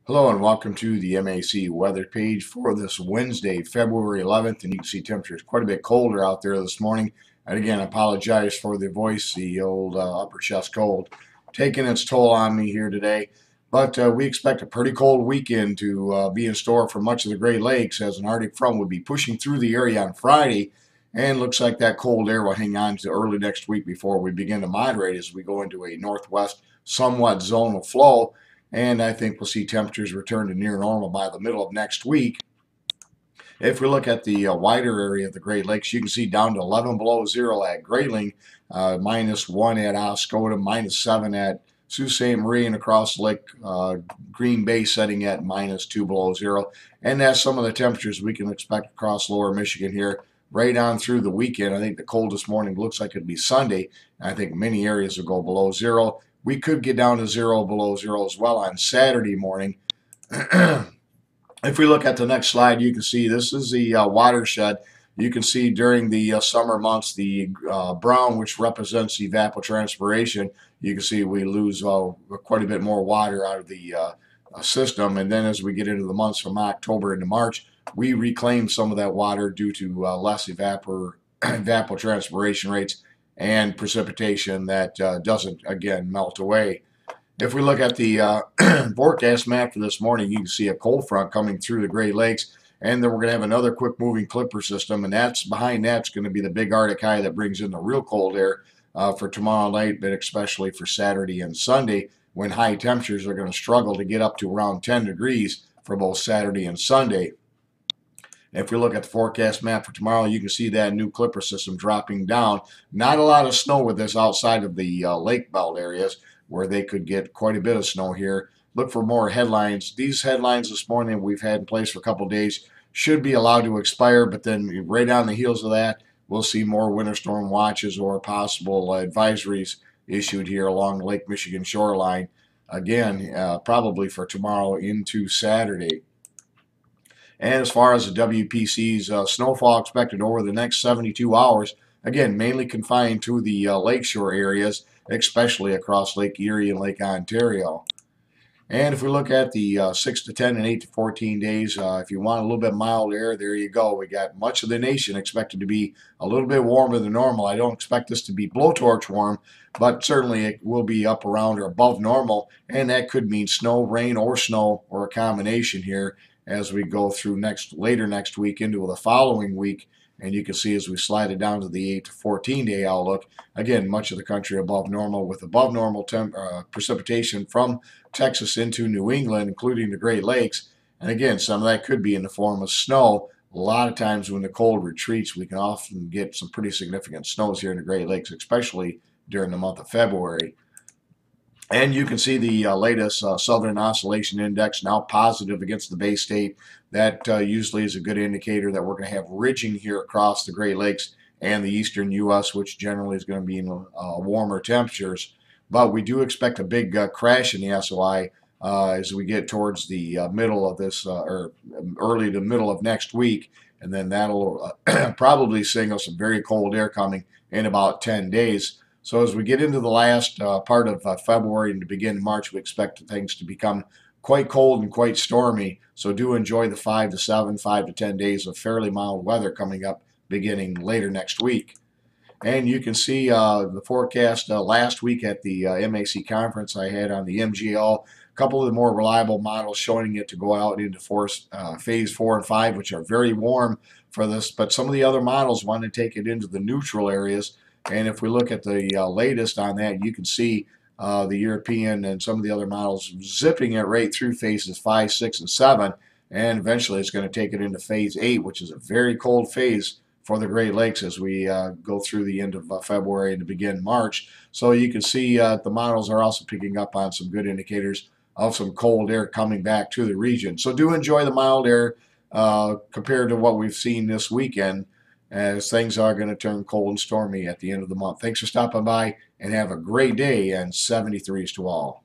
Hello and welcome to the MAC weather page for this Wednesday, February 11th. And you can see temperatures quite a bit colder out there this morning. And again, I apologize for the voice, the old upper chest cold taking its toll on me here today. But we expect a pretty cold weekend to be in store for much of the Great Lakes as an Arctic front would be pushing through the area on Friday. And looks like that cold air will hang on to early next week before we begin to moderate as we go into a northwest somewhat zonal flow. And I think we'll see temperatures return to near normal by the middle of next week. If we look at the wider area of the Great Lakes, you can see down to 11 below zero at Grayling, -1 at Oscoda, -7 at Sault Ste. Marie, and across Lake Green Bay setting at -2 below zero. And that's some of the temperatures we can expect across lower Michigan here right on through the weekend. I think the coldest morning looks like it'd be Sunday. I think many areas will go below zero. We could get down to 0 below zero as well on Saturday morning. If we look at the next slide, you can see this is the watershed. You can see during the summer months, the brown, which represents evapotranspiration, you can see we lose quite a bit more water out of the system. And then as we get into the months from October into March, we reclaim some of that water due to less evapotranspiration rates and precipitation that doesn't, again, melt away. If we look at the forecast map for this morning, you can see a cold front coming through the Great Lakes, and then we're going to have another quick moving clipper system, and that's behind that's going to be the big Arctic high that brings in the real cold air for tomorrow night, but especially for Saturday and Sunday, when high temperatures are going to struggle to get up to around 10 degrees for both Saturday and Sunday. If we look at the forecast map for tomorrow, you can see that new clipper system dropping down. Not a lot of snow with this outside of the lake belt areas where they could get quite a bit of snow here. Look for more headlines. These headlines this morning we've had in place for a couple of days should be allowed to expire, but then right on the heels of that, we'll see more winter storm watches or possible advisories issued here along the Lake Michigan shoreline. Again, probably for tomorrow into Saturday. And as far as the WPC's snowfall expected over the next 72 hours, again, mainly confined to the lakeshore areas, especially across Lake Erie and Lake Ontario. And if we look at the 6 to 10 and 8 to 14 days, if you want a little bit mild air, there you go. We got much of the nation expected to be a little bit warmer than normal. I don't expect this to be blowtorch warm, but certainly it will be up around or above normal, and that could mean snow, rain, or snow, or a combination here as we go through later next week into the following week. And you can see as we slide it down to the 8 to 14 day outlook, again, much of the country above normal with above normal precipitation from Texas into New England, including the Great Lakes. And again, some of that could be in the form of snow. A lot of times when the cold retreats, we can often get some pretty significant snows here in the Great Lakes, especially during the month of February. And you can see the latest Southern Oscillation Index now positive against the Bay State. That usually is a good indicator that we're going to have ridging here across the Great Lakes and the eastern U.S., which generally is going to be in warmer temperatures. But we do expect a big crash in the SOI as we get towards the middle of this, or early to middle of next week. And then that'll probably signal some very cold air coming in about 10 days. So as we get into the last part of February and to begin March, we expect things to become quite cold and quite stormy. So do enjoy the 5 to 7, 5 to 10 days of fairly mild weather coming up beginning later next week. And you can see the forecast last week at the MAC conference I had on the MGL. A couple of the more reliable models showing it to go out into phase 4 and 5, which are very warm for this. But some of the other models want to take it into the neutral areas. And if we look at the latest on that, you can see the European and some of the other models zipping it right through phases 5, 6, and 7. And eventually it's going to take it into phase 8, which is a very cold phase for the Great Lakes as we go through the end of February and to begin March. So you can see the models are also picking up on some good indicators of some cold air coming back to the region. So do enjoy the mild air compared to what we've seen this weekend, as things are going to turn cold and stormy at the end of the month. Thanks for stopping by and have a great day, and 73s to all.